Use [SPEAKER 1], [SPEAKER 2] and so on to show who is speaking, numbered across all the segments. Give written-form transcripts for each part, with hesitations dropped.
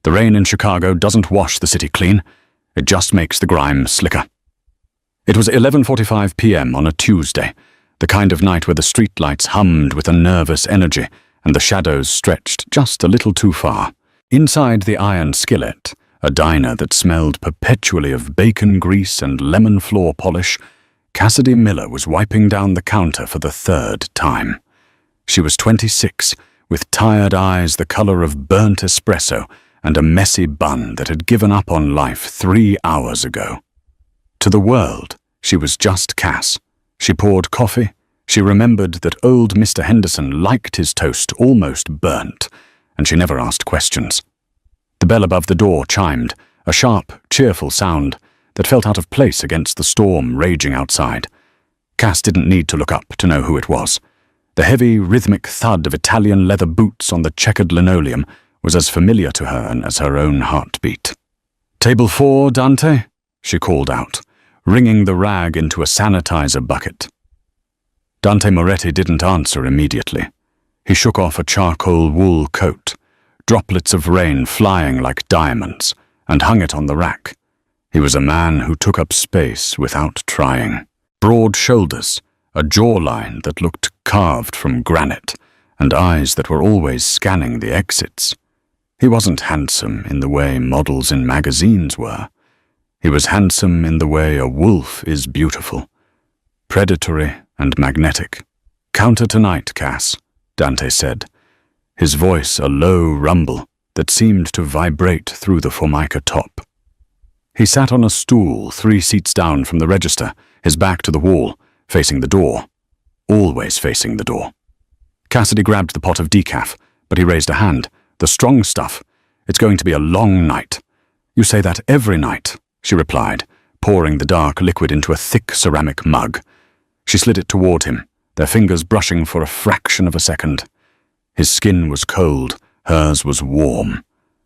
[SPEAKER 1] The rain in Chicago doesn't wash the city clean. It just makes the grime slicker. It was 11:45 p.m. on a Tuesday, the kind of night where the streetlights hummed with a nervous energy and the shadows stretched just a little too far. Inside the Iron Skillet, a diner that smelled perpetually of bacon grease and lemon floor polish, Cassidy Miller was wiping down the counter for the third time. She was 26, with tired eyes the color of burnt espresso and a messy bun that had given up on life 3 hours ago. To the world, she was just Cass. She poured coffee. She remembered that old Mr. Henderson liked his toast almost burnt, and she never asked questions. The bell above the door chimed, a sharp, cheerful sound that felt out of place against the storm raging outside. Cass didn't need to look up to know who it was. The heavy, rhythmic thud of Italian leather boots on the checkered linoleum was as familiar to her as her own heartbeat. "Table 4, Dante?" she called out, wringing the rag into a sanitizer bucket. Dante Moretti didn't answer immediately. He shook off a charcoal wool coat, droplets of rain flying like diamonds, and hung it on the rack. He was a man who took up space without trying. Broad shoulders, a jawline that looked carved from granite, and eyes that were always scanning the exits. He wasn't handsome in the way models in magazines were. He was handsome in the way a wolf is beautiful, predatory and magnetic. "Counter tonight, Cass," Dante said, his voice a low rumble that seemed to vibrate through the formica top. He sat on a stool 3 seats down from the register, his back to the wall, facing the door. Always facing the door. Cassidy grabbed the pot of decaf, but he raised a hand. "The strong stuff. It's going to be a long night." "You say that every night," she replied, pouring the dark liquid into a thick ceramic mug. She slid it toward him, their fingers brushing for a fraction of a second. His skin was cold, hers was warm.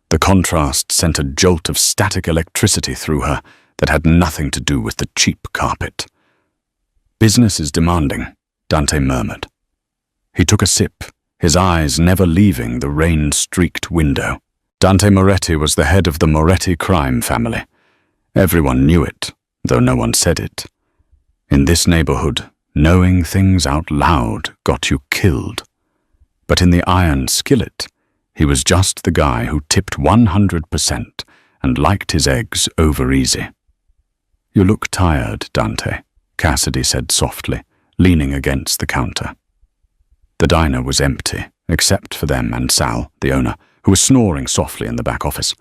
[SPEAKER 1] The contrast sent a jolt of static electricity through her that had nothing to do with the cheap carpet. "Business is demanding," Dante murmured. He took a sip, his eyes never leaving the rain-streaked window. Dante Moretti was the head of the Moretti crime family. Everyone knew it, though no one said it. In this neighborhood, knowing things out loud got you killed. But in the Iron Skillet, he was just the guy who tipped 100% and liked his eggs over easy. "You look tired, Dante," Cassidy said softly, leaning against the counter. The diner was empty, except for them and Sal, the owner, who was snoring softly in the back office.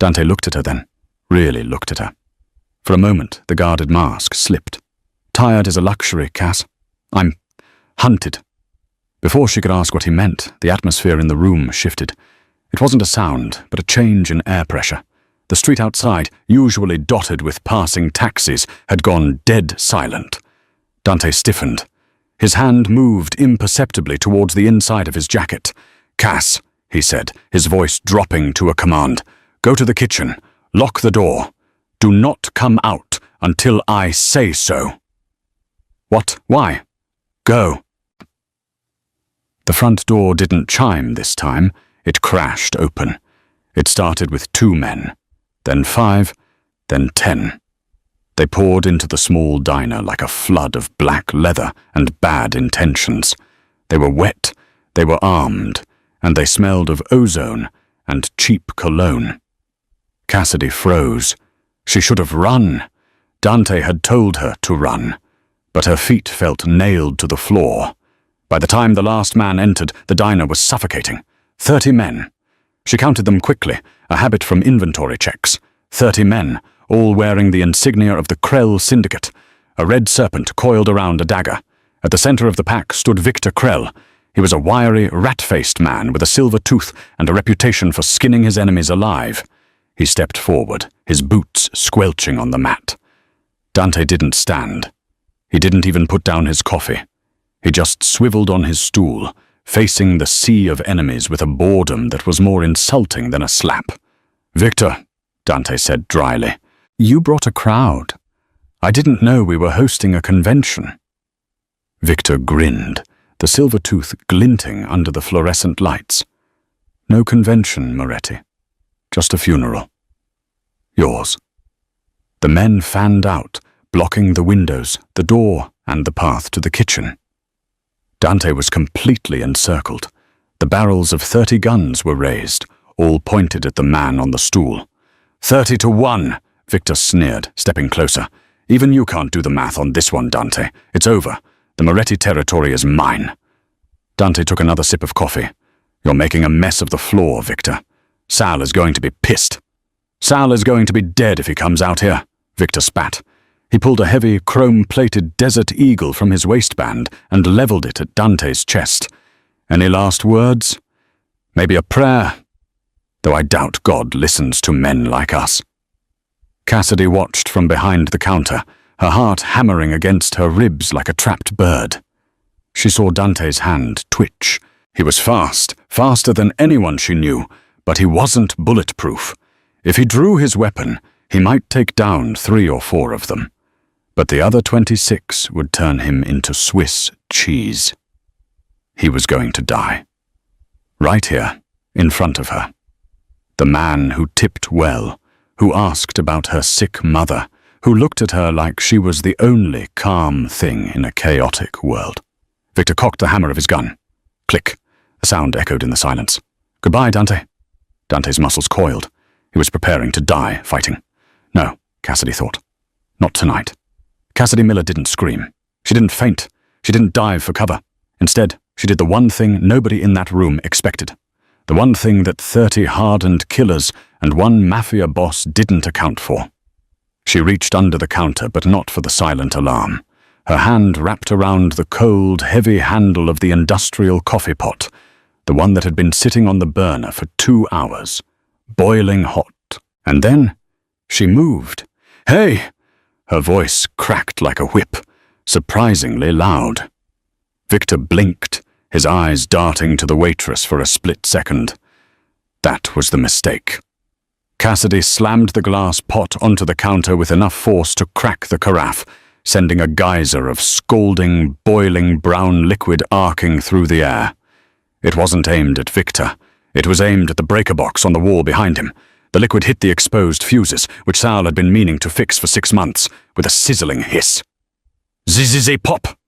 [SPEAKER 1] Dante looked at her then, really looked at her. For a moment, the guarded mask slipped. "Tired is a luxury, Cass. I'm hunted." Before she could ask what he meant, the atmosphere in the room shifted. It wasn't a sound, but a change in air pressure. The street outside, usually dotted with passing taxis, had gone dead silent. Dante stiffened. His hand moved imperceptibly towards the inside of his jacket. "Cass," he said, his voice dropping to a command. "Go to the kitchen. Lock the door. Do not come out until I say so." "What? Why?" "Go." The front door didn't chime this time. It crashed open. It started with 2 men, then 5, then 10. They poured into the small diner like a flood of black leather and bad intentions. They were wet, they were armed, and they smelled of ozone and cheap cologne. Cassidy froze. She should have run. Dante had told her to run, but her feet felt nailed to the floor. By the time the last man entered, the diner was suffocating. 30 men. She counted them quickly, a habit from inventory checks. 30 men, all wearing the insignia of the Krell Syndicate. A red serpent coiled around a dagger. At the center of the pack stood Victor Krell. He was a wiry, rat-faced man with a silver tooth and a reputation for skinning his enemies alive. He stepped forward, his boots squelching on the mat. Dante didn't stand. He didn't even put down his coffee. He just swiveled on his stool, facing the sea of enemies with a boredom that was more insulting than a slap. "Victor," Dante said dryly, "you brought a crowd. I didn't know we were hosting a convention." Victor grinned, the silver tooth glinting under the fluorescent lights. "No convention, Moretti. Just a funeral. Yours. The men fanned out, blocking the windows, the door, and the path to the kitchen. Dante was completely encircled. The barrels of 30 guns were raised, all pointed at the man on the stool. 30 to 1, Victor sneered, stepping closer. Even you can't do the math on this one, Dante. It's over. The Moretti territory is mine. Dante took another sip of coffee. You're making a mess of the floor, Victor. Sal is going to be pissed. Sal is going to be dead if he comes out here, Victor spat. He pulled a heavy, chrome-plated Desert Eagle from his waistband and leveled it at Dante's chest. Any last words? Maybe a prayer? Though I doubt God listens to men like us. Cassidy watched from behind the counter, her heart hammering against her ribs like a trapped bird. She saw Dante's hand twitch. He was fast, faster than anyone she knew, but he wasn't bulletproof. If he drew his weapon, he might take down 3 or 4 of them. But the other 26 would turn him into Swiss cheese. He was going to die. Right here, in front of her. The man who tipped well, who asked about her sick mother, who looked at her like she was the only calm thing in a chaotic world. Victor cocked the hammer of his gun. Click. The sound echoed in the silence. Goodbye, Dante. Dante's muscles coiled. He was preparing to die, fighting. No, Cassidy thought. Not tonight. Cassidy Miller didn't scream. She didn't faint. She didn't dive for cover. Instead, she did the one thing nobody in that room expected. The one thing that 30 hardened killers and 1 Mafia boss didn't account for. She reached under the counter, but not for the silent alarm. Her hand wrapped around the cold, heavy handle of the industrial coffee pot, the one that had been sitting on the burner for 2 hours, boiling hot. And then she moved. Hey! Her voice cracked like a whip, surprisingly loud. Victor blinked, his eyes darting to the waitress for a split second. That was the mistake. Cassidy slammed the glass pot onto the counter with enough force to crack the carafe, sending a geyser of scalding, boiling brown liquid arcing through the air. It wasn't aimed at Victor. It was aimed at the breaker box on the wall behind him. The liquid hit the exposed fuses, which Sal had been meaning to fix for 6 months, with a sizzling hiss. Zzzz-pop!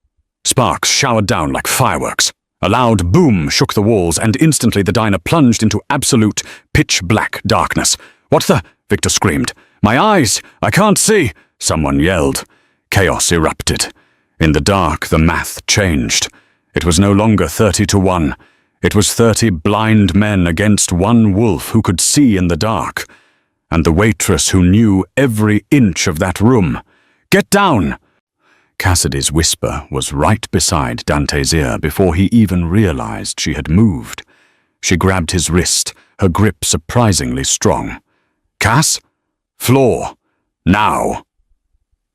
[SPEAKER 1] Sparks showered down like fireworks. A loud boom shook the walls, and instantly the diner plunged into absolute, pitch-black darkness. What the? Victor screamed. My eyes! I can't see! Someone yelled. Chaos erupted. In the dark, the math changed. It was no longer 30 to 1. It was 30 blind men against 1 wolf who could see in the dark. And the waitress who knew every inch of that room. Get down! Cassidy's whisper was right beside Dante's ear before he even realized she had moved. She grabbed his wrist, her grip surprisingly strong. Cass? Floor. Now.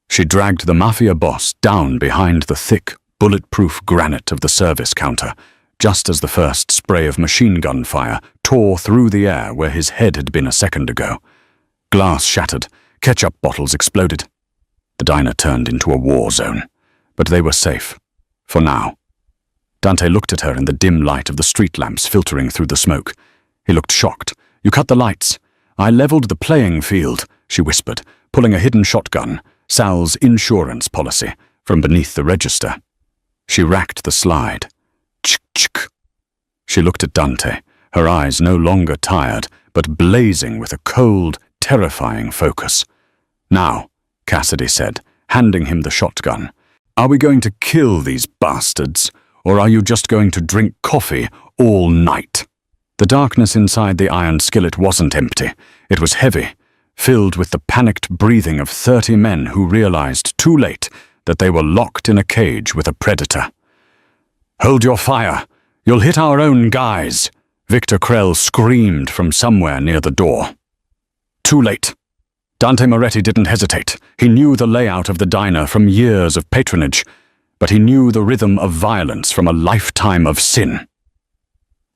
[SPEAKER 1] She dragged the Mafia boss down behind the thick, bulletproof granite of the service counter, just as the first spray of machine gun fire tore through the air where his head had been a second ago. Glass shattered, ketchup bottles exploded. The diner turned into a war zone, but they were safe, for now. Dante looked at her in the dim light of the street lamps filtering through the smoke. He looked shocked. You cut the lights. I leveled the playing field, she whispered, pulling a hidden shotgun, Sal's insurance policy, from beneath the register. She racked the slide. Ch-ch-ch. She looked at Dante, her eyes no longer tired, but blazing with a cold, terrifying focus. Now, Cassidy said, handing him the shotgun. Are we going to kill these bastards, or are you just going to drink coffee all night? The darkness inside the iron skillet wasn't empty. It was heavy, filled with the panicked breathing of 30 men who realized too late that they were locked in a cage with a predator. Hold your fire. You'll hit our own guys, Victor Krell screamed from somewhere near the door. Too late. Dante Moretti didn't hesitate. He knew the layout of the diner from years of patronage, but he knew the rhythm of violence from a lifetime of sin.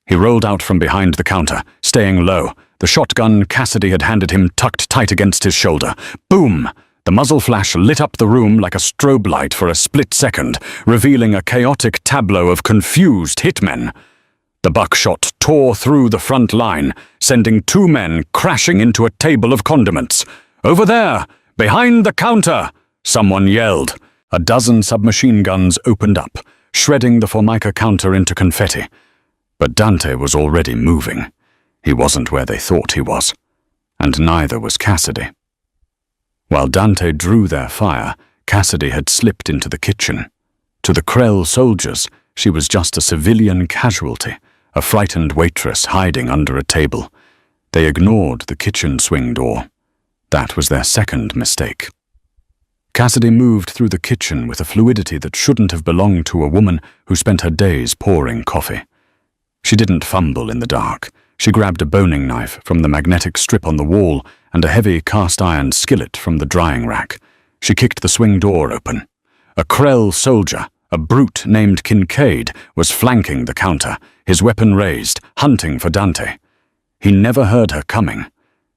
[SPEAKER 1] He rolled out from behind the counter, staying low, the shotgun Cassidy had handed him tucked tight against his shoulder. Boom! The muzzle flash lit up the room like a strobe light for a split second, revealing a chaotic tableau of confused hitmen. The buckshot tore through the front line, sending 2 men crashing into a table of condiments. "Over there! Behind the counter!" someone yelled. A dozen submachine guns opened up, shredding the Formica counter into confetti. But Dante was already moving. He wasn't where they thought he was. And neither was Cassidy. While Dante drew their fire, Cassidy had slipped into the kitchen. To the Krell soldiers, she was just a civilian casualty, a frightened waitress hiding under a table. They ignored the kitchen swing door. That was their second mistake. Cassidy moved through the kitchen with a fluidity that shouldn't have belonged to a woman who spent her days pouring coffee. She didn't fumble in the dark. She grabbed a boning knife from the magnetic strip on the wall and a heavy cast-iron skillet from the drying rack. She kicked the swing door open. A Krell soldier, a brute named Kincaid, was flanking the counter, his weapon raised, hunting for Dante. He never heard her coming.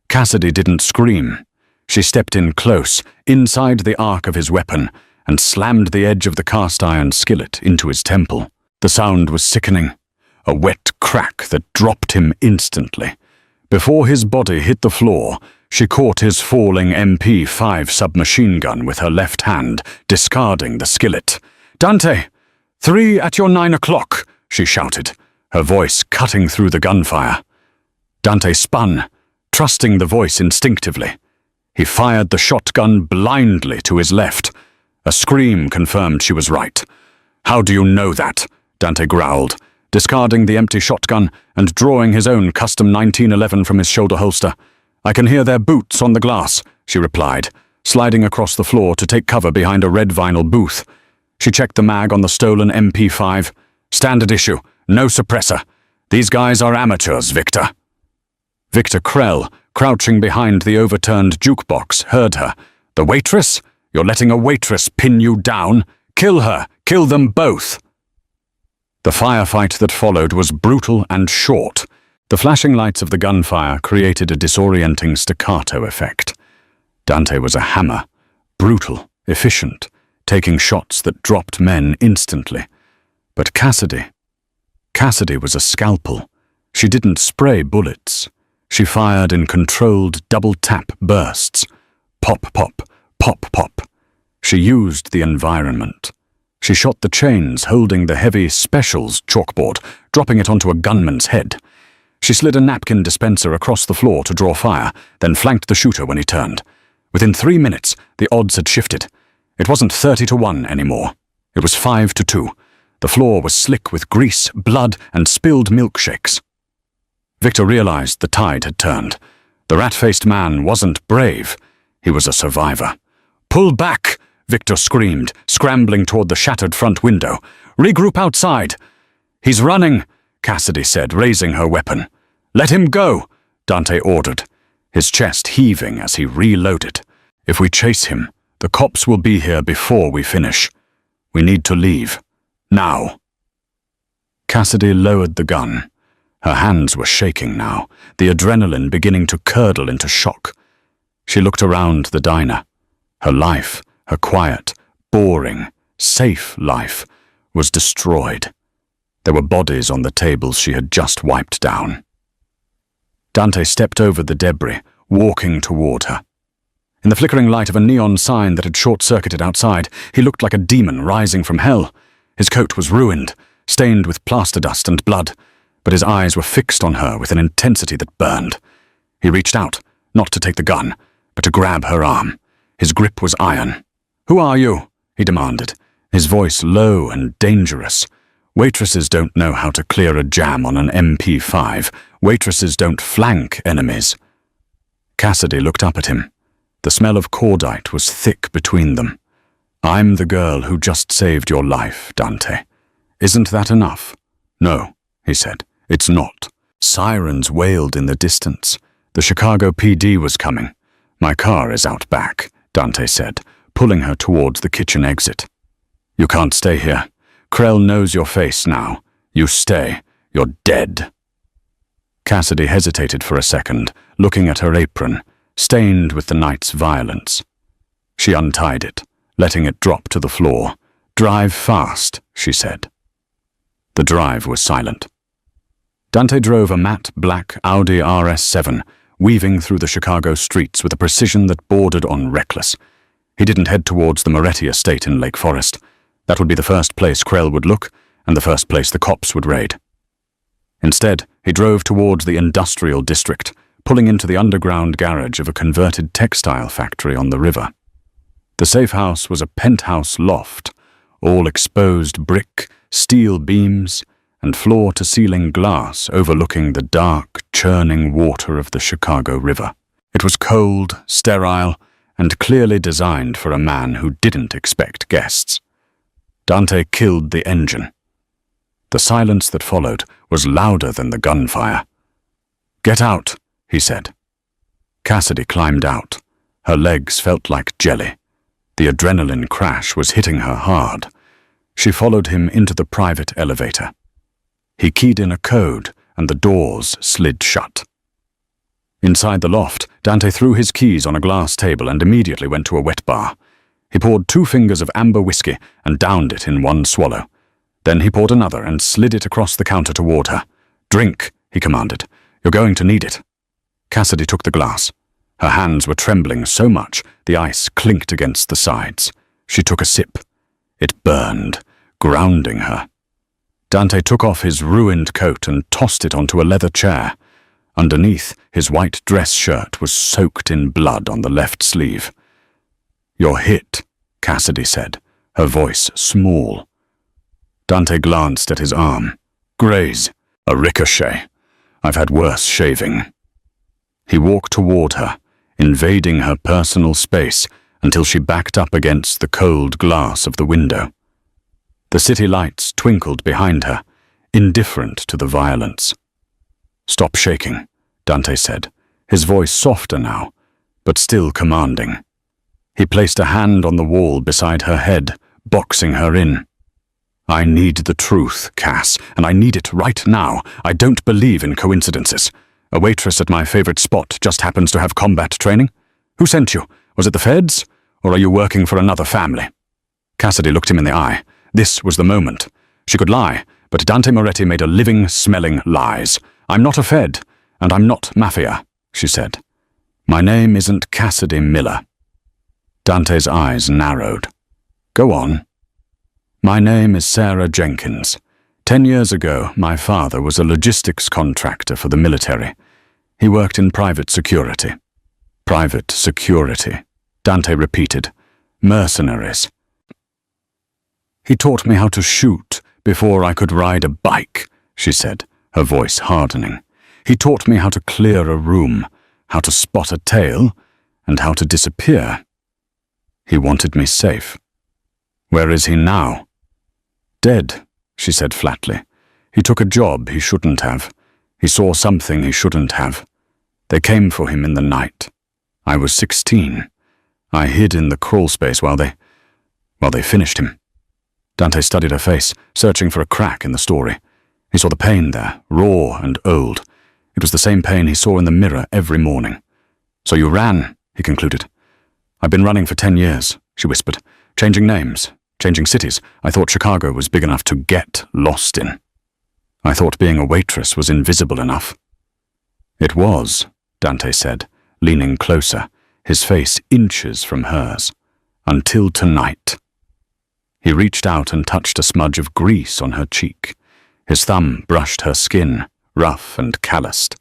[SPEAKER 1] Cassidy didn't scream. She stepped in close, inside the arc of his weapon, and slammed the edge of the cast-iron skillet into his temple. The sound was sickening, a wet crack that dropped him instantly. Before his body hit the floor, she caught his falling MP5 submachine gun with her left hand, discarding the skillet. "Dante! 3 at your 9 o'clock!" she shouted, her voice cutting through the gunfire. Dante spun, trusting the voice instinctively. He fired the shotgun blindly to his left. A scream confirmed she was right. "How do you know that?" Dante growled, discarding the empty shotgun and drawing his own custom 1911 from his shoulder holster. "I can hear their boots on the glass," she replied, sliding across the floor to take cover behind a red vinyl booth. She checked the mag on the stolen MP5. "Standard issue, no suppressor. These guys are amateurs, Victor." Victor Krell, crouching behind the overturned jukebox, heard her. "The waitress? You're letting a waitress pin you down? Kill her! Kill them both!" The firefight that followed was brutal and short. The flashing lights of the gunfire created a disorienting staccato effect. Dante was a hammer, brutal, efficient, taking shots that dropped men instantly. But Cassidy was a scalpel. She didn't spray bullets. She fired in controlled double-tap bursts. Pop, pop, pop, pop. She used the environment. She shot the chains holding the heavy specials chalkboard, dropping it onto a gunman's head. She slid a napkin dispenser across the floor to draw fire, then flanked the shooter when he turned. Within 3 minutes, the odds had shifted. It wasn't 30-1 anymore. It was 5-2. The floor was slick with grease, blood, and spilled milkshakes. Victor realized the tide had turned. The rat-faced man wasn't brave. He was a survivor. "Pull back!" Victor screamed, scrambling toward the shattered front window. "Regroup outside!" "He's running," Cassidy said, raising her weapon. "Let him go," Dante ordered, his chest heaving as he reloaded. "If we chase him, the cops will be here before we finish. We need to leave. Now." Cassidy lowered the gun. Her hands were shaking now, the adrenaline beginning to curdle into shock. She looked around the diner. Her life, her quiet, boring, safe life, was destroyed. There were bodies on the tables she had just wiped down. Dante stepped over the debris, walking toward her. In the flickering light of a neon sign that had short-circuited outside, he looked like a demon rising from hell. His coat was ruined, stained with plaster dust and blood, but his eyes were fixed on her with an intensity that burned. He reached out, not to take the gun, but to grab her arm. His grip was iron. "Who are you?" he demanded, his voice low and dangerous. "Waitresses don't know how to clear a jam on an MP5. Waitresses don't flank enemies." Cassidy looked up at him. The smell of cordite was thick between them. "I'm the girl who just saved your life, Dante. Isn't that enough?" "No," he said. "It's not." Sirens wailed in the distance. The Chicago PD was coming. "My car is out back," Dante said, pulling her towards the kitchen exit. "You can't stay here. Krell knows your face now. You stay. You're dead." Cassidy hesitated for a second, looking at her apron, stained with the night's violence. She untied it, letting it drop to the floor. "Drive fast," she said. The drive was silent. Dante drove a matte black Audi RS7, weaving through the Chicago streets with a precision that bordered on reckless. He didn't head towards the Moretti estate in Lake Forest. That would be the first place Krell would look, and the first place the cops would raid. Instead, he drove towards the industrial district, pulling into the underground garage of a converted textile factory on the river. The safe house was a penthouse loft, all exposed brick, steel beams, and floor-to-ceiling glass overlooking the dark, churning water of the Chicago River. It was cold, sterile, and clearly designed for a man who didn't expect guests. Dante killed the engine. The silence that followed was louder than the gunfire. "Get out," he said. Cassidy climbed out. Her legs felt like jelly. The adrenaline crash was hitting her hard. She followed him into the private elevator. He keyed in a code, and the doors slid shut. Inside the loft, Dante threw his keys on a glass table and immediately went to a wet bar. He poured 2 fingers of amber whiskey and downed it in one swallow. Then he poured another and slid it across the counter toward her. "Drink," he commanded. "You're going to need it." Cassidy took the glass. Her hands were trembling so much the ice clinked against the sides. She took a sip. It burned, grounding her. Dante took off his ruined coat and tossed it onto a leather chair. Underneath, his white dress shirt was soaked in blood on the left sleeve. "You're hit," Cassidy said, her voice small. Dante glanced at his arm. "Graze. A ricochet. I've had worse shaving." He walked toward her, invading her personal space until she backed up against the cold glass of the window. The city lights twinkled behind her, indifferent to the violence. "Stop shaking," Dante said, his voice softer now, but still commanding. He placed a hand on the wall beside her head, boxing her in. "I need the truth, Cass, and I need it right now. I don't believe in coincidences. A waitress at my favorite spot just happens to have combat training? Who sent you? Was it the feds? Or are you working for another family?" Cassidy looked him in the eye. This was the moment. She could lie, but Dante Moretti made a living, smelling lies. "I'm not a Fed, and I'm not Mafia," she said. "My name isn't Cassidy Miller." Dante's eyes narrowed. "Go on." "My name is Sarah Jenkins. 10 years ago, my father was a logistics contractor for the military. He worked in private security." "Private security," Dante repeated. "Mercenaries." "He taught me how to shoot before I could ride a bike," she said, her voice hardening. "He taught me how to clear a room, how to spot a tail, and how to disappear. He wanted me safe. Where is he now?" "Dead," she said flatly. "He took a job he shouldn't have. He saw something he shouldn't have. They came for him in the night. I was 16. I hid in the crawl space while they finished him." Dante studied her face, searching for a crack in the story. He saw the pain there, raw and old. It was the same pain he saw in the mirror every morning. "So you ran," he concluded. "I've been running for 10 years, she whispered. "Changing names, changing cities. I thought Chicago was big enough to get lost in. I thought being a waitress was invisible enough." "It was," Dante said, leaning closer, his face inches from hers. "Until tonight." He reached out and touched a smudge of grease on her cheek. His thumb brushed her skin, rough and calloused.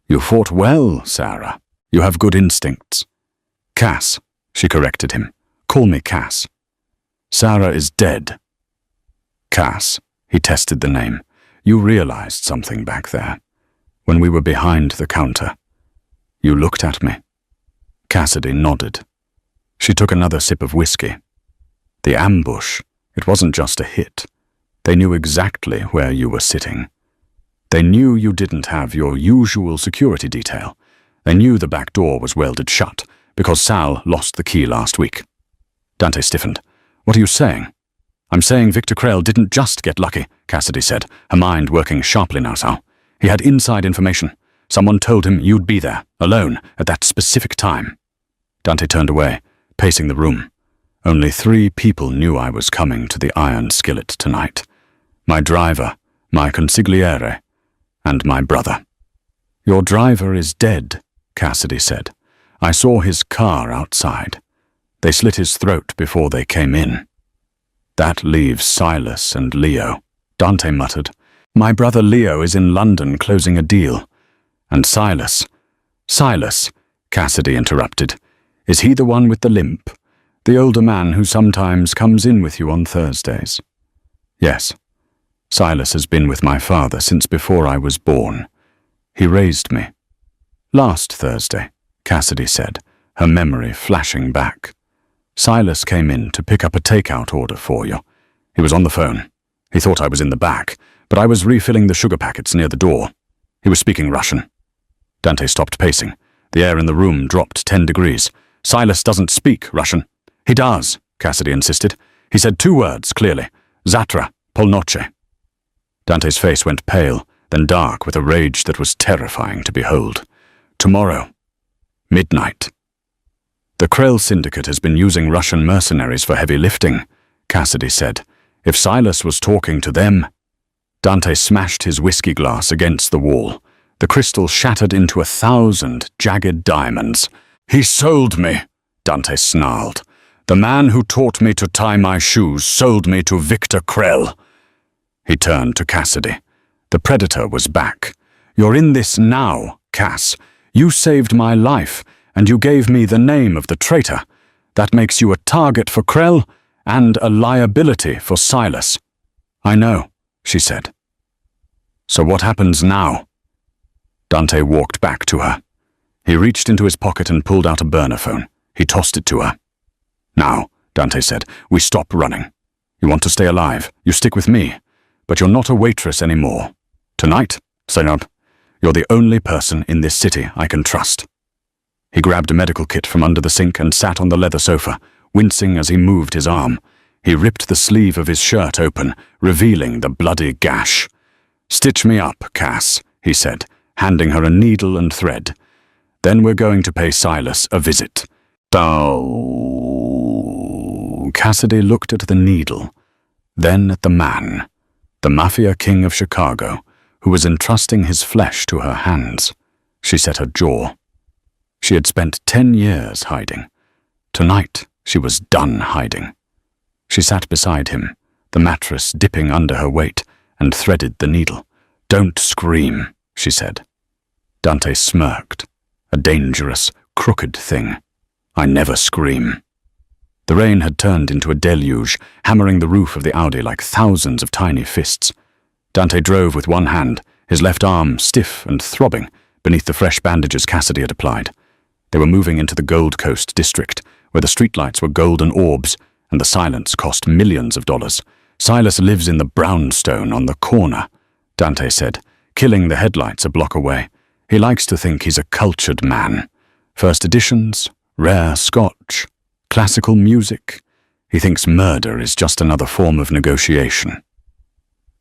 [SPEAKER 1] "You fought well, Sarah. You have good instincts." "Cass," she corrected him. "Call me Cass." "Sarah is dead." "Cass," he tested the name. "You realized something back there, when we were behind the counter. You looked at me." Cassidy nodded. She took another sip of whiskey. "The ambush, it wasn't just a hit. They knew exactly where you were sitting. They knew you didn't have your usual security detail. They knew the back door was welded shut, because Sal lost the key last week." Dante stiffened. "What are you saying?" "I'm saying Victor Krell didn't just get lucky," Cassidy said, her mind working sharply now, Sal. "He had inside information. Someone told him you'd be there, alone, at that specific time." Dante turned away, pacing the room. "Only 3 people knew I was coming to the Iron Skillet tonight. My driver, my consigliere, and my brother. Your driver is dead, Cassidy said. I saw his car outside. They slit his throat before they came in. That leaves Silas and Leo, Dante muttered. My brother Leo is in London closing a deal. And Silas, Cassidy interrupted. Is he the one with the limp? The older man who sometimes comes in with you on Thursdays? Yes. Silas has been with my father since before I was born. He raised me. Last Thursday, Cassidy said, her memory flashing back. Silas came in to pick up a takeout order for you. He was on the phone. He thought I was in the back, but I was refilling the sugar packets near the door. He was speaking Russian. Dante stopped pacing. The air in the room dropped 10 degrees. Silas doesn't speak Russian. He does, Cassidy insisted. He said 2 words, clearly. Zatra, polnoche. Dante's face went pale, then dark with a rage that was terrifying to behold. Tomorrow. Midnight. The Krell Syndicate has been using Russian mercenaries for heavy lifting, Cassidy said. If Silas was talking to them... Dante smashed his whiskey glass against the wall. The crystal shattered into 1,000 jagged diamonds. He sold me, Dante snarled. The man who taught me to tie my shoes sold me to Victor Krell. He turned to Cassidy. The Predator was back. You're in this now, Cass. You saved my life, and you gave me the name of the traitor. That makes you a target for Krell and a liability for Silas. I know, she said. So what happens now? Dante walked back to her. He reached into his pocket and pulled out a burner phone. He tossed it to her. Now, Dante said, we stop running. You want to stay alive, you stick with me. But you're not a waitress anymore. Tonight, Zainab, you're the only person in this city I can trust. He grabbed a medical kit from under the sink and sat on the leather sofa, wincing as he moved his arm. He ripped the sleeve of his shirt open, revealing the bloody gash. Stitch me up, Cass, he said, handing her a needle and thread. Then we're going to pay Silas a visit. Oh. Cassidy looked at the needle, then at the man, the Mafia king of Chicago, who was entrusting his flesh to her hands. She set her jaw. She had spent 10 years hiding. Tonight, she was done hiding. She sat beside him, the mattress dipping under her weight, and threaded the needle. Don't scream, she said. Dante smirked. A dangerous, crooked thing. I never scream. The rain had turned into a deluge, hammering the roof of the Audi like thousands of tiny fists. Dante drove with one hand, his left arm stiff and throbbing beneath the fresh bandages Cassidy had applied. They were moving into the Gold Coast district, where the streetlights were golden orbs, and the silence cost millions of dollars. Silas lives in the brownstone on the corner, Dante said, killing the headlights a block away. He likes to think he's a cultured man. First editions, rare scotch, classical music. He thinks murder is just another form of negotiation.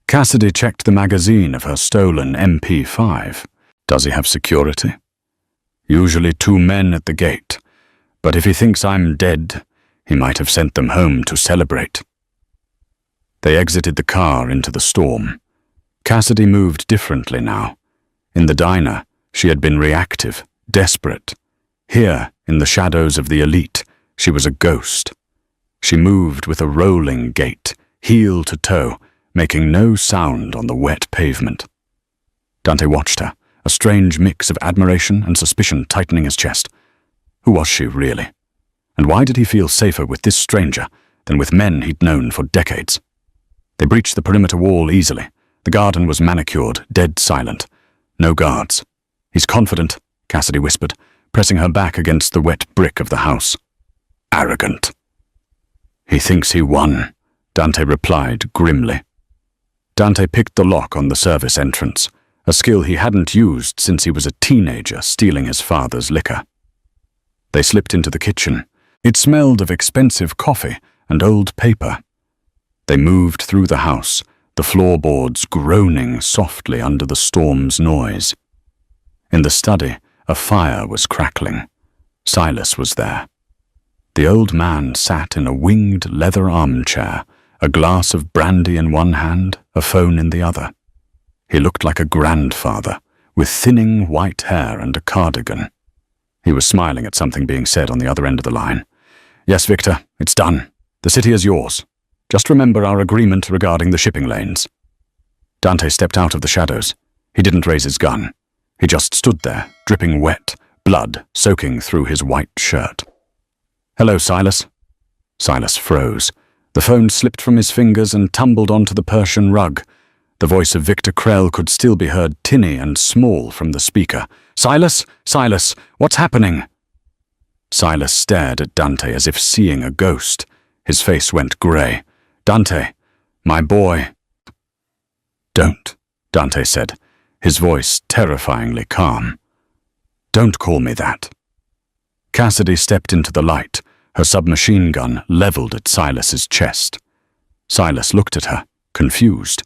[SPEAKER 1] Cassidy checked the magazine of her stolen MP5. Does he have security? Usually 2 men at the gate, but if he thinks I'm dead, he might have sent them home to celebrate. They exited the car into the storm. Cassidy moved differently now. In the diner, she had been reactive, desperate. Here, in the shadows of the elite, she was a ghost. She moved with a rolling gait, heel to toe, making no sound on the wet pavement. Dante watched her, a strange mix of admiration and suspicion tightening his chest. Who was she, really? And why did he feel safer with this stranger than with men he'd known for decades? They breached the perimeter wall easily. The garden was manicured, dead silent. No guards. He's confident, Cassidy whispered, pressing her back against the wet brick of the house. Arrogant. He thinks he won, Dante replied grimly. Dante picked the lock on the service entrance, a skill he hadn't used since he was a teenager stealing his father's liquor. They slipped into the kitchen. It smelled of expensive coffee and old paper. They moved through the house, the floorboards groaning softly under the storm's noise. In the study, a fire was crackling. Silas was there. The old man sat in a winged leather armchair, a glass of brandy in one hand, a phone in the other. He looked like a grandfather, with thinning white hair and a cardigan. He was smiling at something being said on the other end of the line. "Yes, Victor, it's done. The city is yours. Just remember our agreement regarding the shipping lanes." Dante stepped out of the shadows. He didn't raise his gun. He just stood there, dripping wet, blood soaking through his white shirt. "Hello, Silas." Silas froze. The phone slipped from his fingers and tumbled onto the Persian rug. The voice of Victor Krell could still be heard tinny and small from the speaker. "Silas? Silas, what's happening?" Silas stared at Dante as if seeing a ghost. His face went grey. "Dante, my boy." "Don't," Dante said, his voice terrifyingly calm. "Don't call me that." Cassidy stepped into the light, her submachine gun leveled at Silas's chest. Silas looked at her, confused.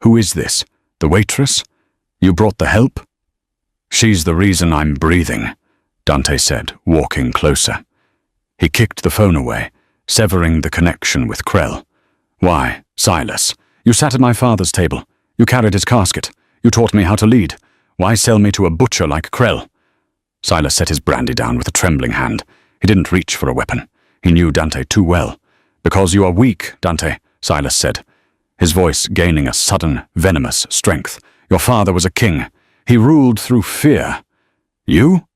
[SPEAKER 1] "Who is this? The waitress? You brought the help?" "She's the reason I'm breathing," Dante said, walking closer. He kicked the phone away, severing the connection with Krell. "Why, Silas, you sat at my father's table. You carried his casket. You taught me how to lead. Why sell me to a butcher like Krell?" Silas set his brandy down with a trembling hand. He didn't reach for a weapon. He knew Dante too well. "Because you are weak, Dante," Silas said, his voice gaining a sudden, venomous strength. "Your father was a king. He ruled through fear. You?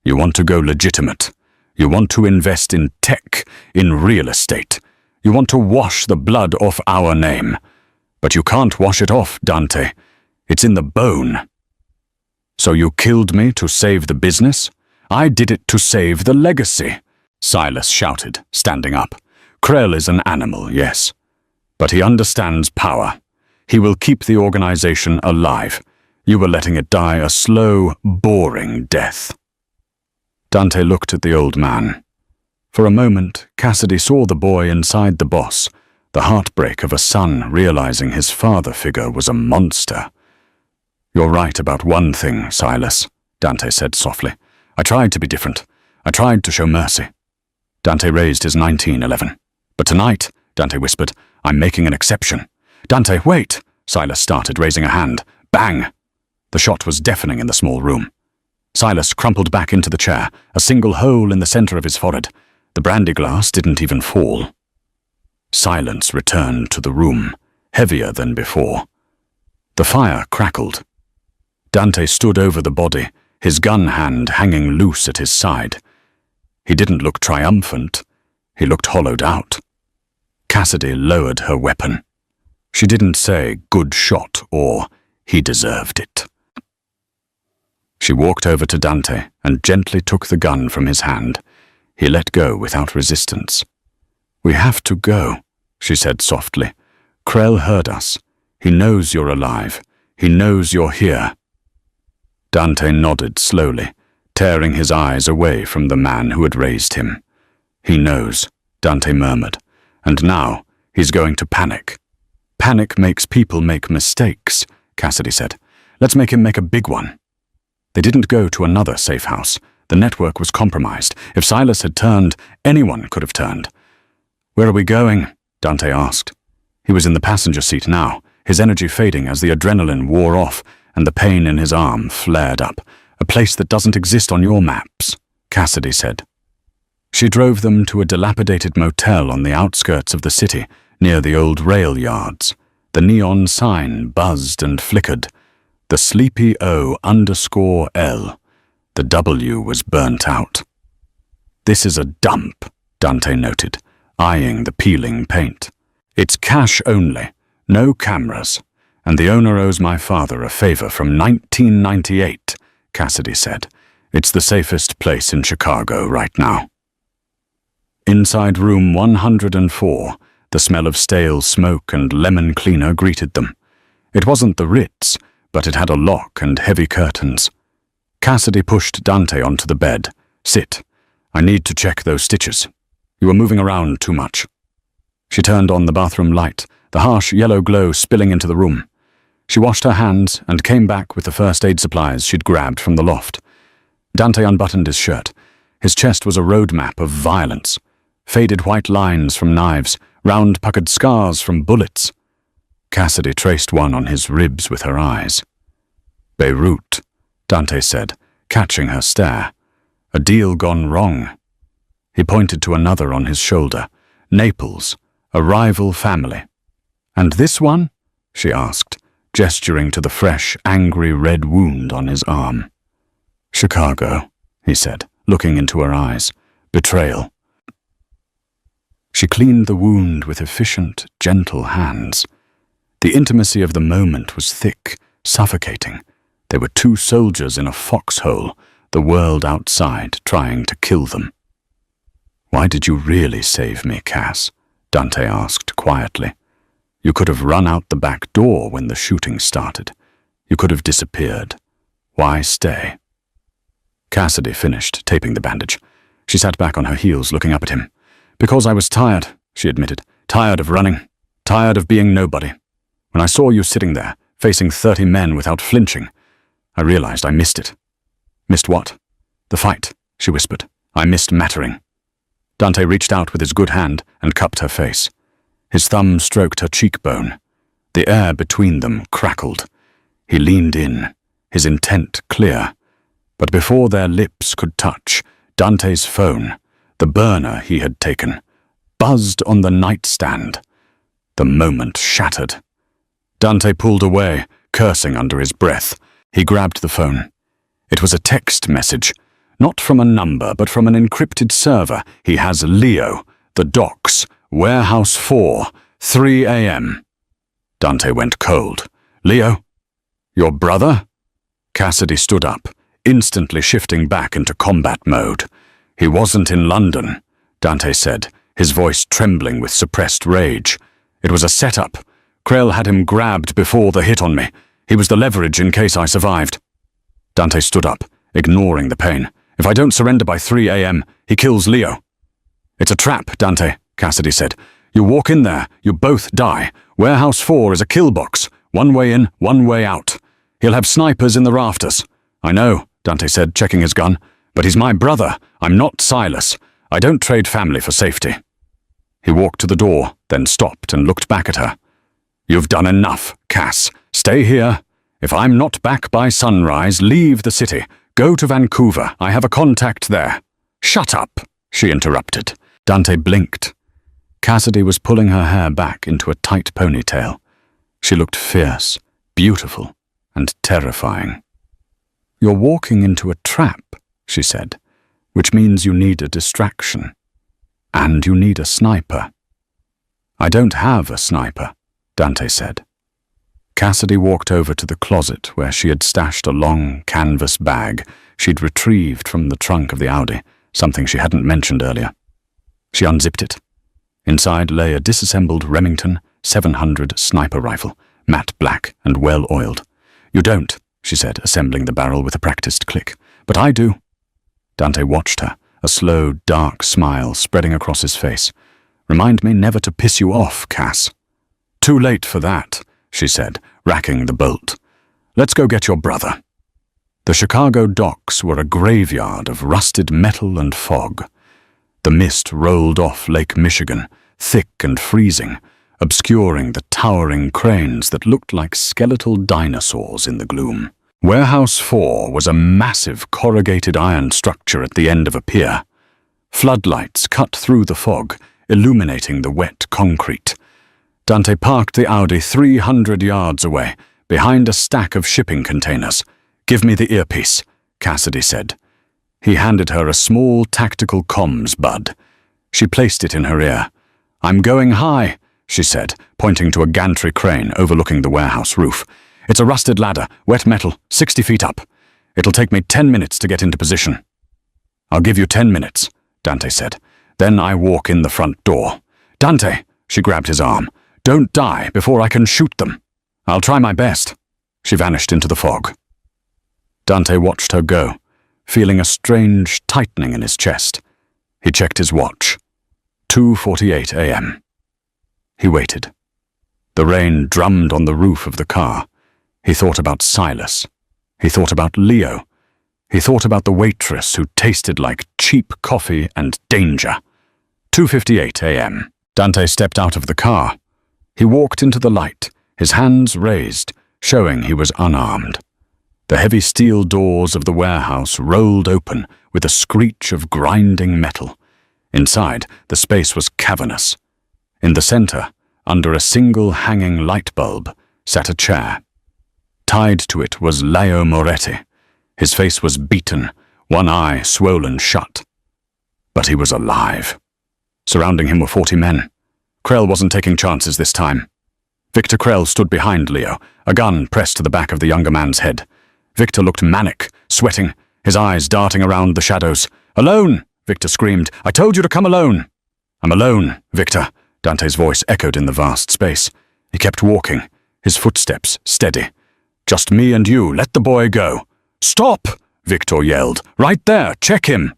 [SPEAKER 1] You want to go legitimate. You want to invest in tech, in real estate. You want to wash the blood off our name. But you can't wash it off, Dante. It's in the bone. So you killed me to save the business? I did it to save the legacy," Silas shouted, standing up. "Krell is an animal, yes. But he understands power. He will keep the organization alive. You were letting it die a slow, boring death." Dante looked at the old man. For a moment, Cassidy saw the boy inside the boss, the heartbreak of a son realizing his father figure was a monster. "You're right about one thing, Silas," Dante said softly. "I tried to be different. I tried to show mercy." Dante raised his 1911. "But tonight," Dante whispered, "I'm making an exception." "Dante, wait!" Silas started, raising a hand. Bang! The shot was deafening in the small room. Silas crumpled back into the chair, a single hole in the center of his forehead. The brandy glass didn't even fall. Silence returned to the room, heavier than before. The fire crackled. Dante stood over the body, his gun hand hanging loose at his side. He didn't look triumphant. He looked hollowed out. Cassidy lowered her weapon. She didn't say, "Good shot," or "He deserved it." She walked over to Dante and gently took the gun from his hand. He let go without resistance. "We have to go," she said softly. "Krell heard us. He knows you're alive. He knows you're here." Dante nodded slowly, tearing his eyes away from the man who had raised him. "He knows," Dante murmured, "and now he's going to panic." "Panic makes people make mistakes," Cassidy said. "Let's make him make a big one." They didn't go to another safe house. The network was compromised. If Silas had turned, anyone could have turned. "Where are we going?" Dante asked. He was in the passenger seat now, his energy fading as the adrenaline wore off and the pain in his arm flared up. "A place that doesn't exist on your maps," Cassidy said. She drove them to a dilapidated motel on the outskirts of the city, near the old rail yards. The neon sign buzzed and flickered. The sleepy O_L. The W was burnt out. "This is a dump," Dante noted, eyeing the peeling paint. "It's cash only, no cameras, and the owner owes my father a favor from 1998, Cassidy said. "It's the safest place in Chicago right now." Inside room 104, the smell of stale smoke and lemon cleaner greeted them. It wasn't the Ritz, but it had a lock and heavy curtains. Cassidy pushed Dante onto the bed. "Sit. I need to check those stitches. You were moving around too much." She turned on the bathroom light, the harsh yellow glow spilling into the room. She washed her hands and came back with the first aid supplies she'd grabbed from the loft. Dante unbuttoned his shirt. His chest was a road map of violence. Faded white lines from knives, round puckered scars from bullets. Cassidy traced one on his ribs with her eyes. Beirut, Dante said, catching her stare. A deal gone wrong. He pointed to another on his shoulder. Naples, a rival family. And this one? She asked, gesturing to the fresh, angry red wound on his arm. Chicago, he said, looking into her eyes. Betrayal. She cleaned the wound with efficient, gentle hands. The intimacy of the moment was thick, suffocating. They were two soldiers in a foxhole, the world outside trying to kill them. Why did you really save me, Cass? Dante asked quietly. You could have run out the back door when the shooting started. You could have disappeared. Why stay? Cassidy finished taping the bandage. She sat back on her heels looking up at him. Because I was tired, she admitted. Tired of running. Tired of being nobody. When I saw you sitting there, facing 30 men without flinching, I realized I missed it. Missed what? The fight, she whispered. I missed mattering. Dante reached out with his good hand and cupped her face. His thumb stroked her cheekbone. The air between them crackled. He leaned in, his intent clear. But before their lips could touch, Dante's phone, the burner he had taken, buzzed on the nightstand. The moment shattered. Dante pulled away, cursing under his breath. He grabbed the phone. It was a text message, not from a number, but from an encrypted server. He has Leo, the docks, Warehouse 4, 3 a.m. Dante went cold. Leo? Your brother? Cassidy stood up, instantly shifting back into combat mode. He wasn't in London, Dante said, his voice trembling with suppressed rage. It was a setup. Krell had him grabbed before the hit on me. He was the leverage in case I survived. Dante stood up, ignoring the pain. If I don't surrender by 3 a.m., he kills Leo. It's a trap, Dante, Cassidy said. You walk in there, you both die. Warehouse 4 is a kill box. One way in, one way out. He'll have snipers in the rafters. I know, Dante said, checking his gun. But he's my brother. I'm not Silas. I don't trade family for safety. He walked to the door, then stopped and looked back at her. You've done enough, Cass. Stay here. If I'm not back by sunrise, leave the city. Go to Vancouver. I have a contact there. Shut up, she interrupted. Dante blinked. Cassidy was pulling her hair back into a tight ponytail. She looked fierce, beautiful, and terrifying. You're walking into a trap, she said, which means you need a distraction. And you need a sniper. I don't have a sniper, Dante said. Cassidy walked over to the closet where she had stashed a long canvas bag she'd retrieved from the trunk of the Audi, something she hadn't mentioned earlier. She unzipped it. Inside lay a disassembled Remington 700 sniper rifle, matte black and well-oiled. You don't, she said, assembling the barrel with a practiced click. But I do. Dante watched her, a slow, dark smile spreading across his face. Remind me never to piss you off, Cass. Too late for that, she said, racking the bolt. Let's go get your brother. The Chicago docks were a graveyard of rusted metal and fog. The mist rolled off Lake Michigan, thick and freezing, obscuring the towering cranes that looked like skeletal dinosaurs in the gloom. Warehouse 4 was a massive corrugated iron structure at the end of a pier. Floodlights cut through the fog, illuminating the wet concrete. Dante parked the Audi 300 yards away, behind a stack of shipping containers. Give me the earpiece, Cassidy said. He handed her a small tactical comms bud. She placed it in her ear. I'm going high, she said, pointing to a gantry crane overlooking the warehouse roof. It's a rusted ladder, wet metal, 60 feet up. It'll take me 10 minutes to get into position. I'll give you 10 minutes, Dante said. Then I walk in the front door. Dante, she grabbed his arm. Don't die before I can shoot them. I'll try my best. She vanished into the fog. Dante watched her go, feeling a strange tightening in his chest. He checked his watch. 2:48 a.m. He waited. The rain drummed on the roof of the car. He thought about Silas. He thought about Leo. He thought about the waitress who tasted like cheap coffee and danger. 2:58 a.m. Dante stepped out of the car. He walked into the light, his hands raised, showing he was unarmed. The heavy steel doors of the warehouse rolled open with a screech of grinding metal. Inside, the space was cavernous. In the center, under a single hanging light bulb, sat a chair. Tied to it was Leo Moretti. His face was beaten, one eye swollen shut. But he was alive. Surrounding him were 40 men. Krell wasn't taking chances this time. Victor Krell stood behind Leo, a gun pressed to the back of the younger man's head. Victor looked manic, sweating, his eyes darting around the shadows. "Alone!" Victor screamed. "I told you to come alone!" "I'm alone, Victor," Dante's voice echoed in the vast space. He kept walking, his footsteps steady. "Just me and you, let the boy go." "Stop!" Victor yelled. "Right there, check him!"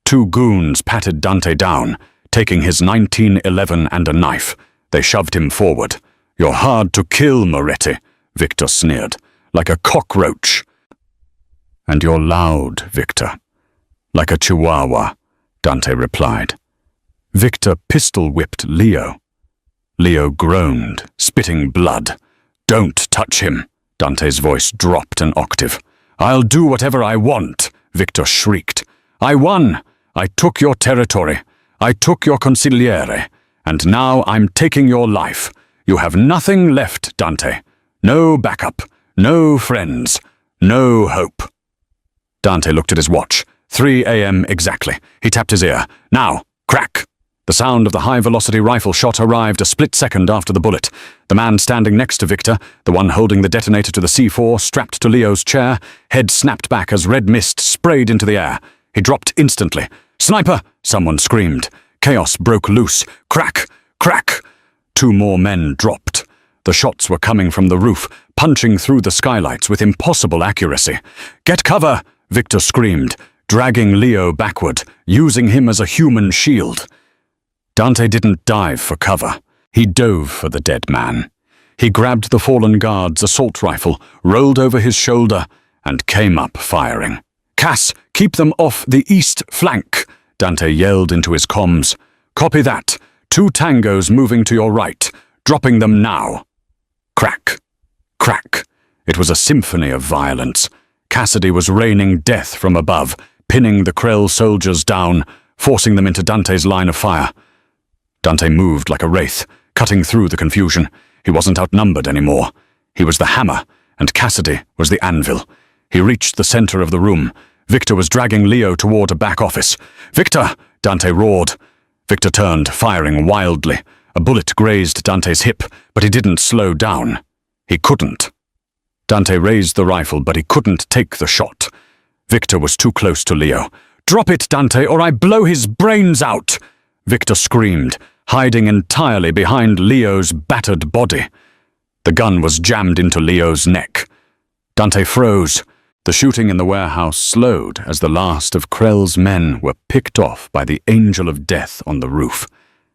[SPEAKER 1] 2 goons patted Dante down, taking his 1911 and a knife. They shoved him forward. "You're hard to kill, Moretti," Victor sneered. "Like a cockroach." "And you're loud, Victor." "Like a chihuahua," Dante replied. Victor pistol-whipped Leo. Leo groaned, spitting blood. "Don't touch him." Dante's voice dropped an octave. "I'll do whatever I want," Victor shrieked. "I won. I took your territory. I took your consigliere. And now I'm taking your life. You have nothing left, Dante. No backup. No friends. No hope." Dante looked at his watch. 3 a.m. exactly. He tapped his ear. "Now, crack!" The sound of the high-velocity rifle shot arrived a split second after the bullet. The man standing next to Victor, the one holding the detonator to the C4, strapped to Leo's chair, head snapped back as red mist sprayed into the air. He dropped instantly. "Sniper!" someone screamed. Chaos broke loose. Crack! Crack! 2 more men dropped. The shots were coming from the roof, punching through the skylights with impossible accuracy. "Get cover!" Victor screamed, dragging Leo backward, using him as a human shield. Dante didn't dive for cover. He dove for the dead man. He grabbed the fallen guard's assault rifle, rolled over his shoulder, and came up firing. "Cass, keep them off the east flank," Dante yelled into his comms. "Copy that. 2 tangos moving to your right. Dropping them now." Crack. Crack. It was a symphony of violence. Cassidy was raining death from above, pinning the Krell soldiers down, forcing them into Dante's line of fire. Dante moved like a wraith, cutting through the confusion. He wasn't outnumbered anymore. He was the hammer, and Cassidy was the anvil. He reached the center of the room. Victor was dragging Leo toward a back office. "Victor!" Dante roared. Victor turned, firing wildly. A bullet grazed Dante's hip, but he didn't slow down. He couldn't. Dante raised the rifle, but he couldn't take the shot. Victor was too close to Leo. "Drop it, Dante, or I blow his brains out!" Victor screamed, hiding entirely behind Leo's battered body. The gun was jammed into Leo's neck. Dante froze. The shooting in the warehouse slowed as the last of Krell's men were picked off by the angel of death on the roof.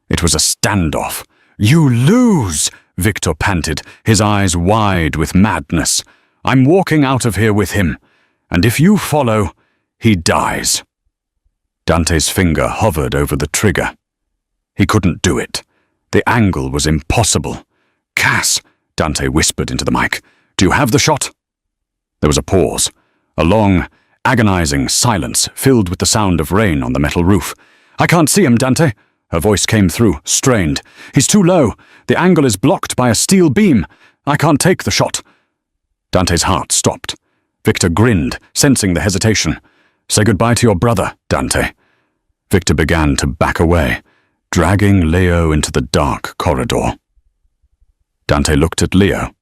[SPEAKER 1] It was a standoff. "You lose!" Victor panted, his eyes wide with madness. "I'm walking out of here with him, and if you follow, he dies." Dante's finger hovered over the trigger. He couldn't do it. The angle was impossible. "Cass," Dante whispered into the mic, "do you have the shot?" There was a pause. A long, agonizing silence filled with the sound of rain on the metal roof. "I can't see him, Dante." Her voice came through, strained. "He's too low. The angle is blocked by a steel beam. I can't take the shot." Dante's heart stopped. Victor grinned, sensing the hesitation. "Say goodbye to your brother, Dante." Victor began to back away, dragging Leo into the dark corridor. Dante looked at Leo.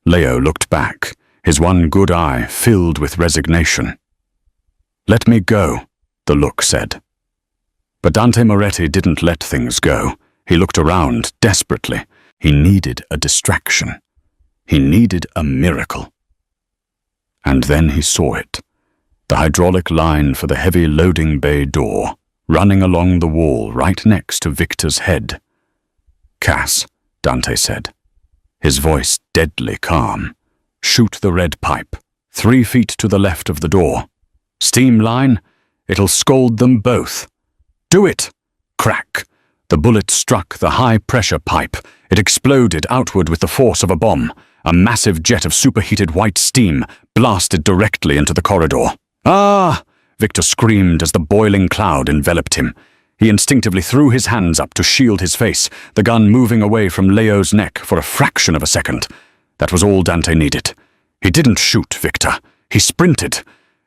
[SPEAKER 1] Leo looked back, his one good eye filled with resignation. "Let me go," the look said. But Dante Moretti didn't let things go. He looked around desperately. He needed a distraction. He needed a miracle. And then he saw it. The hydraulic line for the heavy loading bay door, running along the wall right next to Victor's head. "Cass," Dante said, his voice deadly calm. "Shoot the red pipe, 3 feet to the left of the door. Steam line, it'll scald them both. Do it!" Crack. The bullet struck the high-pressure pipe. It exploded outward with the force of a bomb. A massive jet of superheated white steam blasted directly into the corridor. "Ah!" Victor screamed as the boiling cloud enveloped him. He instinctively threw his hands up to shield his face, the gun moving away from Leo's neck for a fraction of a second. That was all Dante needed. He didn't shoot Victor. He sprinted.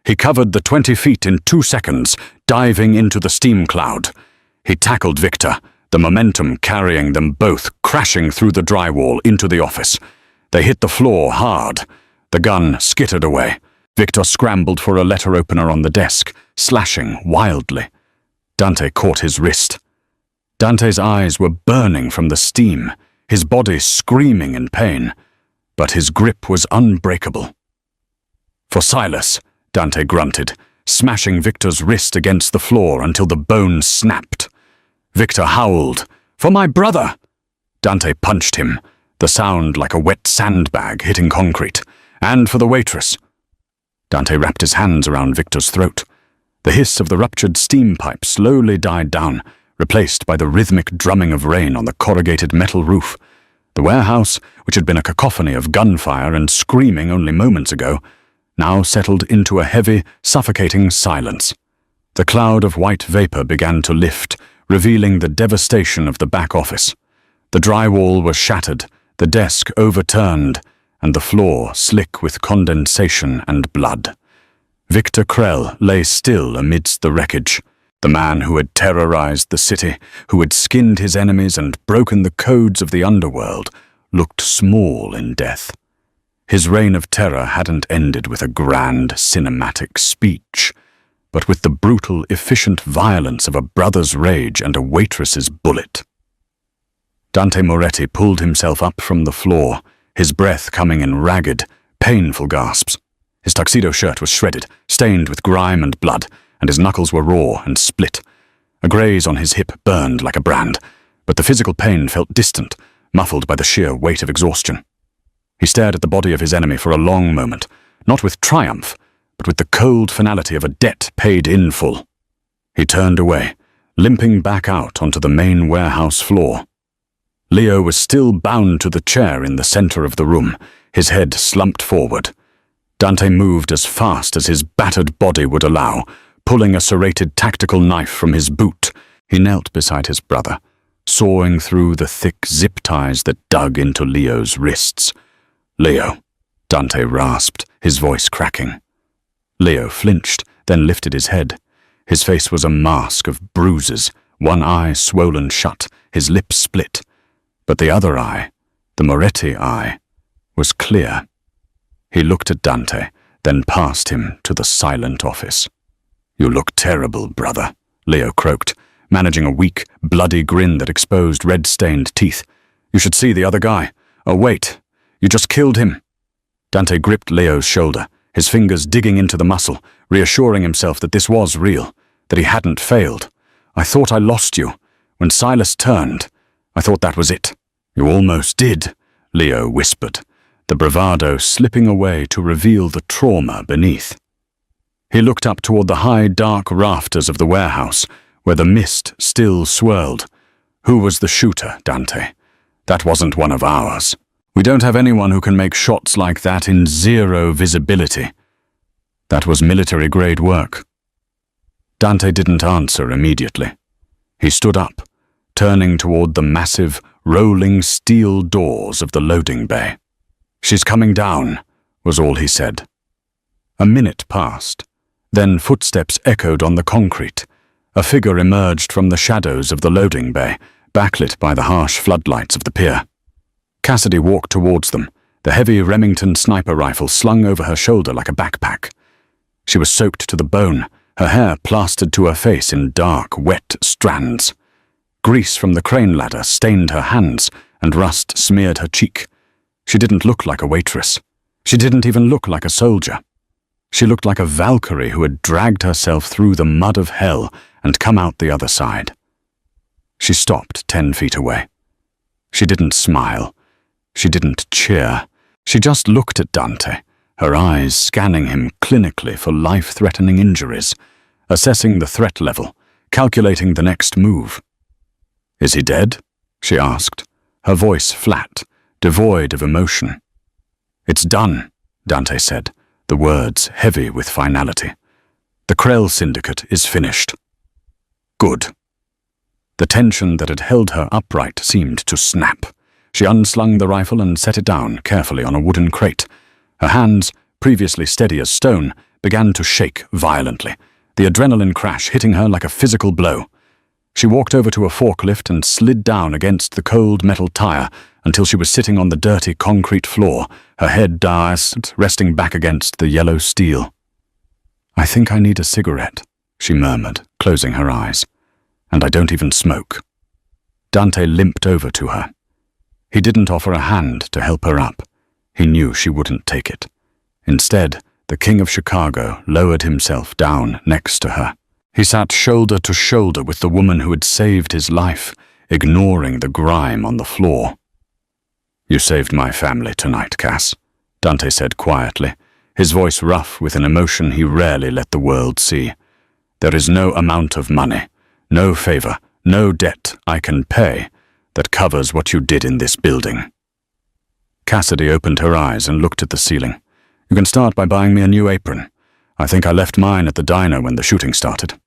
[SPEAKER 1] He covered the 20 feet in 2 seconds, diving into the steam cloud. He tackled Victor, the momentum carrying them both, crashing through the drywall into the office. They hit the floor hard. The gun skittered away. Victor scrambled for a letter opener on the desk, slashing wildly. Dante caught his wrist. Dante's eyes were burning from the steam, his body screaming in pain, but his grip was unbreakable. "For Silas," Dante grunted, smashing Victor's wrist against the floor until the bone snapped. Victor howled, "For my brother!" Dante punched him, the sound like a wet sandbag hitting concrete. "And for the waitress." Dante wrapped his hands around Victor's throat. The hiss of the ruptured steam pipe slowly died down, replaced by the rhythmic drumming of rain on the corrugated metal roof. The warehouse, which had been a cacophony of gunfire and screaming only moments ago, now settled into a heavy, suffocating silence. The cloud of white vapor began to lift, revealing the devastation of the back office. The drywall was shattered, the desk overturned, and the floor slick with condensation and blood. Victor Krell lay still amidst the wreckage. The man who had terrorized the city, who had skinned his enemies and broken the codes of the underworld, looked small in death. His reign of terror hadn't ended with a grand cinematic speech, but with the brutal, efficient violence of a brother's rage and a waitress's bullet. Dante Moretti pulled himself up from the floor, his breath coming in ragged, painful gasps. His tuxedo shirt was shredded, stained with grime and blood, and his knuckles were raw and split. A graze on his hip burned like a brand, but the physical pain felt distant, muffled by the sheer weight of exhaustion. He stared at the body of his enemy for a long moment, not with triumph, but with the cold finality of a debt paid in full. He turned away, limping back out onto the main warehouse floor. Leo was still bound to the chair in the center of the room, his head slumped forward. Dante moved as fast as his battered body would allow, pulling a serrated tactical knife from his boot. He knelt beside his brother, sawing through the thick zip ties that dug into Leo's wrists. "Leo," Dante rasped, his voice cracking. Leo flinched, then lifted his head. His face was a mask of bruises, one eye swollen shut, his lips split. But the other eye, the Moretti eye, was clear. He looked at Dante, then passed him to the silent office. "You look terrible, brother," Leo croaked, managing a weak, bloody grin that exposed red-stained teeth. "You should see the other guy. Oh, wait. You just killed him." Dante gripped Leo's shoulder, his fingers digging into the muscle, reassuring himself that this was real, that he hadn't failed. "I thought I lost you. When Silas turned, I thought that was it." "You almost did," Leo whispered, the bravado slipping away to reveal the trauma beneath. He looked up toward the high, dark rafters of the warehouse, where the mist still swirled. "Who was the shooter, Dante? That wasn't one of ours. We don't have anyone who can make shots like that in zero visibility. That was military-grade work." Dante didn't answer immediately. He stood up, turning toward the massive, rolling steel doors of the loading bay. "She's coming down," was all he said. A minute passed. Then footsteps echoed on the concrete. A figure emerged from the shadows of the loading bay, backlit by the harsh floodlights of the pier. Cassidy walked towards them, the heavy Remington sniper rifle slung over her shoulder like a backpack. She was soaked to the bone, her hair plastered to her face in dark, wet strands. Grease from the crane ladder stained her hands, and rust smeared her cheek. She didn't look like a waitress. She didn't even look like a soldier. She looked like a Valkyrie who had dragged herself through the mud of hell and come out the other side. She stopped 10 feet away. She didn't smile. She didn't cheer. She just looked at Dante, her eyes scanning him clinically for life-threatening injuries, assessing the threat level, calculating the next move. Is he dead? She asked, her voice flat, devoid of emotion. It's done, Dante said, the words heavy with finality. The Krell Syndicate is finished. Good. The tension that had held her upright seemed to snap. She unslung the rifle and set it down carefully on a wooden crate. Her hands, previously steady as stone, began to shake violently, the adrenaline crash hitting her like a physical blow. She walked over to a forklift and slid down against the cold metal tire until she was sitting on the dirty concrete floor, her head doused, resting back against the yellow steel. I think I need a cigarette, she murmured, closing her eyes. And I don't even smoke. Dante limped over to her. He didn't offer a hand to help her up. He knew she wouldn't take it. Instead, the King of Chicago lowered himself down next to her. He sat shoulder to shoulder with the woman who had saved his life, ignoring the grime on the floor. You saved my family tonight, Cass, Dante said quietly, his voice rough with an emotion he rarely let the world see. There is no amount of money, no favor, no debt I can pay that covers what you did in this building. Cassidy opened her eyes and looked at the ceiling. You can start by buying me a new apron. I think I left mine at the diner when the shooting started.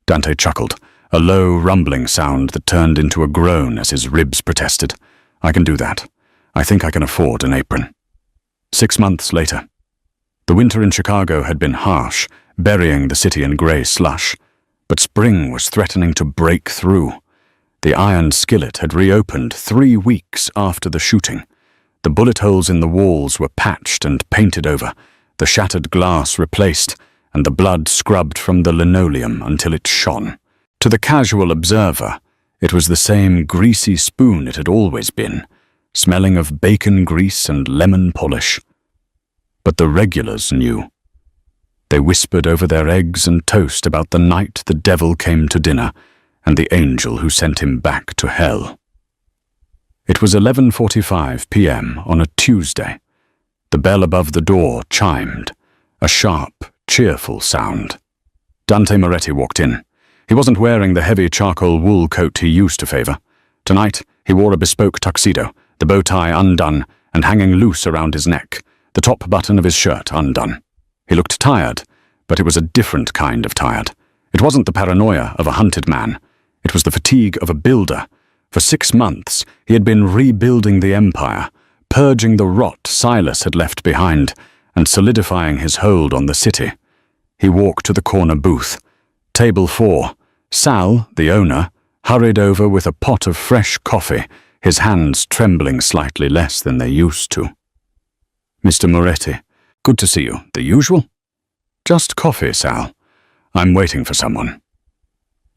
[SPEAKER 1] Dante chuckled, a low rumbling sound that turned into a groan as his ribs protested. I can do that. I think I can afford an apron. 6 months later. The winter in Chicago had been harsh, burying the city in grey slush, but spring was threatening to break through. The iron skillet had reopened 3 weeks after the shooting. The bullet holes in the walls were patched and painted over, the shattered glass replaced, and the blood scrubbed from the linoleum until it shone. To the casual observer, it was the same greasy spoon it had always been, smelling of bacon grease and lemon polish. But the regulars knew. They whispered over their eggs and toast about the night the devil came to dinner and the angel who sent him back to hell. It was 11:45 p.m. on a Tuesday. The bell above the door chimed, a sharp, cheerful sound. Dante Moretti walked in. He wasn't wearing the heavy charcoal wool coat he used to favor. Tonight, he wore a bespoke tuxedo, the bow tie undone and hanging loose around his neck, the top button of his shirt undone. He looked tired, but it was a different kind of tired. It wasn't the paranoia of a hunted man. It was the fatigue of a builder. For 6 months, he had been rebuilding the empire, purging the rot Silas had left behind, and solidifying his hold on the city. He walked to the corner booth. Table 4. Sal, the owner, hurried over with a pot of fresh coffee, his hands trembling slightly less than they used to. Mr. Moretti, good to see you. The usual? Just coffee, Sal. I'm waiting for someone.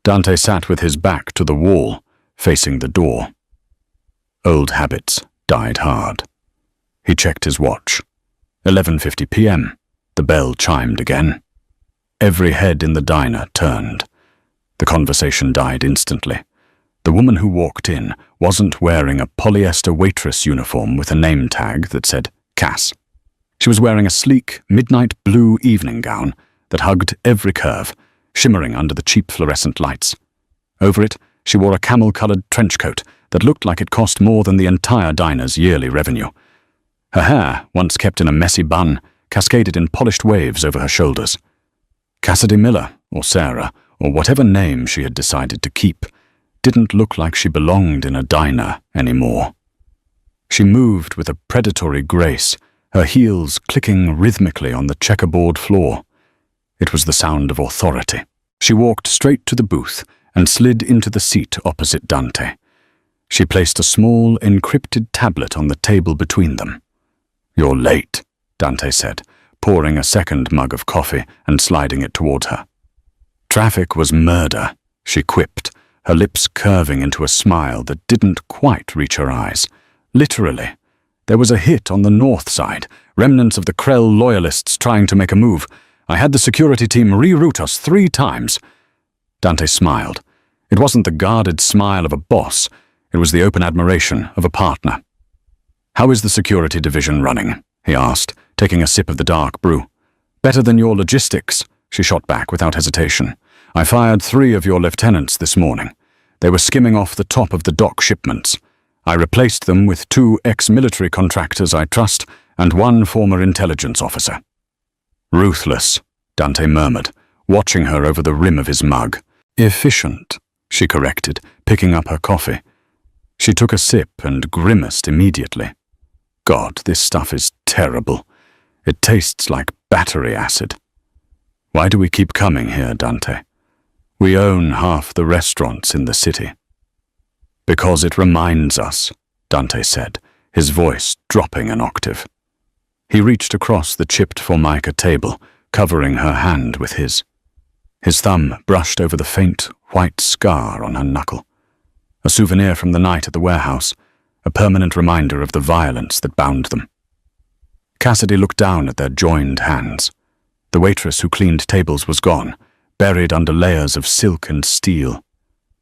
[SPEAKER 1] Dante sat with his back to the wall, facing the door. Old habits died hard. He checked his watch. 11:50 p.m. The bell chimed again. Every head in the diner turned. The conversation died instantly. The woman who walked in wasn't wearing a polyester waitress uniform with a name tag that said Cass. She was wearing a sleek, midnight blue evening gown that hugged every curve, shimmering under the cheap fluorescent lights. Over it, she wore a camel-colored trench coat that looked like it cost more than the entire diner's yearly revenue. Her hair, once kept in a messy bun, cascaded in polished waves over her shoulders. Cassidy Miller, or Sarah, or whatever name she had decided to keep, didn't look like she belonged in a diner anymore. She moved with a predatory grace, her heels clicking rhythmically on the checkerboard floor. It was the sound of authority. She walked straight to the booth and slid into the seat opposite Dante. She placed a small, encrypted tablet on the table between them. "You're late," Dante said, pouring a second mug of coffee and sliding it toward her. "Traffic was murder," she quipped, her lips curving into a smile that didn't quite reach her eyes. Literally. There was a hit on the north side, remnants of the Krell loyalists trying to make a move. I had the security team reroute us 3 times. Dante smiled. It wasn't the guarded smile of a boss. It was the open admiration of a partner. "How is the security division running?" he asked, taking a sip of the dark brew. "Better than your logistics," she shot back without hesitation. "I fired 3 of your lieutenants this morning. They were skimming off the top of the dock shipments. I replaced them with 2 ex-military contractors I trust and 1 former intelligence officer. Ruthless, Dante murmured, watching her over the rim of his mug. Efficient, she corrected, picking up her coffee. She took a sip and grimaced immediately. God, this stuff is terrible. It tastes like battery acid. Why do we keep coming here, Dante? We own half the restaurants in the city. Because it reminds us, Dante said, his voice dropping an octave. He reached across the chipped formica table, covering her hand with his. His thumb brushed over the faint, white scar on her knuckle. A souvenir from the night at the warehouse, a permanent reminder of the violence that bound them. Cassidy looked down at their joined hands. The waitress who cleaned tables was gone, buried under layers of silk and steel.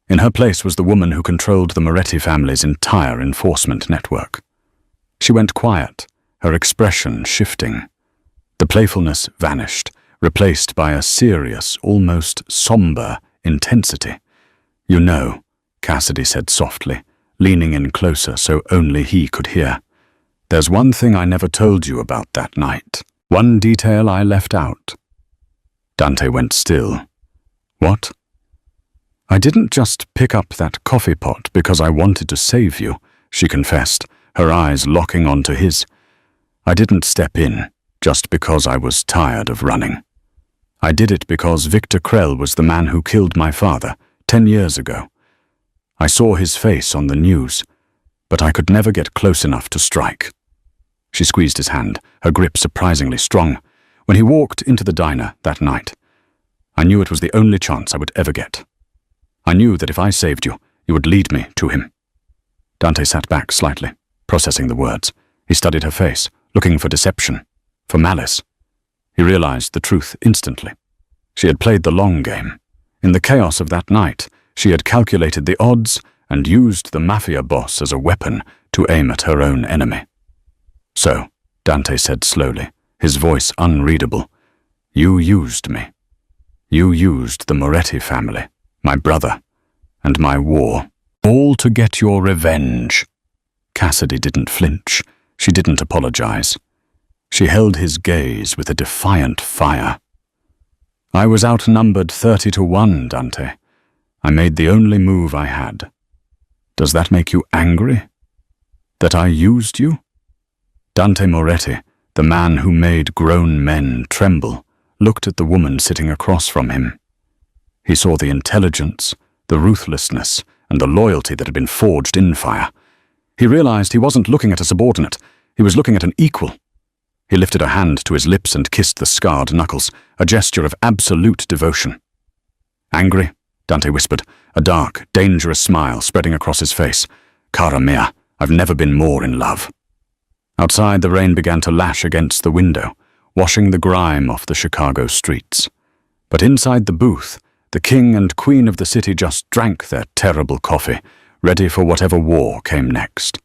[SPEAKER 1] In her place was the woman who controlled the Moretti family's entire enforcement network. She went quiet, her expression shifting. The playfulness vanished, replaced by a serious, almost somber intensity. "You know," Cassidy said softly, leaning in closer so only he could hear. "There's one thing I never told you about that night. One detail I left out." Dante went still. "What?" "I didn't just pick up that coffee pot because I wanted to save you," she confessed, her eyes locking onto his. "I didn't step in just because I was tired of running. I did it because Victor Krell was the man who killed my father 10 years ago. I saw his face on the news, but I could never get close enough to strike." She squeezed his hand, her grip surprisingly strong. "When he walked into the diner that night, I knew it was the only chance I would ever get. I knew that if I saved you, you would lead me to him." Dante sat back slightly, processing the words. He studied her face, looking for deception, for malice. He realized the truth instantly. She had played the long game. In the chaos of that night, she had calculated the odds and used the Mafia boss as a weapon to aim at her own enemy. "So," Dante said slowly, his voice unreadable, "you used me. You used the Moretti family, my brother, and my war, all to get your revenge." Cassidy didn't flinch. She didn't apologize. She held his gaze with a defiant fire. "I was outnumbered 30-1, Dante. I made the only move I had. Does that make you angry? That I used you?" Dante Moretti, the man who made grown men tremble, looked at the woman sitting across from him. He saw the intelligence, the ruthlessness, and the loyalty that had been forged in fire. He realized he wasn't looking at a subordinate, he was looking at an equal. He lifted a hand to his lips and kissed the scarred knuckles, a gesture of absolute devotion. "Angry?" Dante whispered, a dark, dangerous smile spreading across his face. "Cara mia, I've never been more in love." Outside, the rain began to lash against the window, washing the grime off the Chicago streets. But inside the booth, the king and queen of the city just drank their terrible coffee, ready for whatever war came next.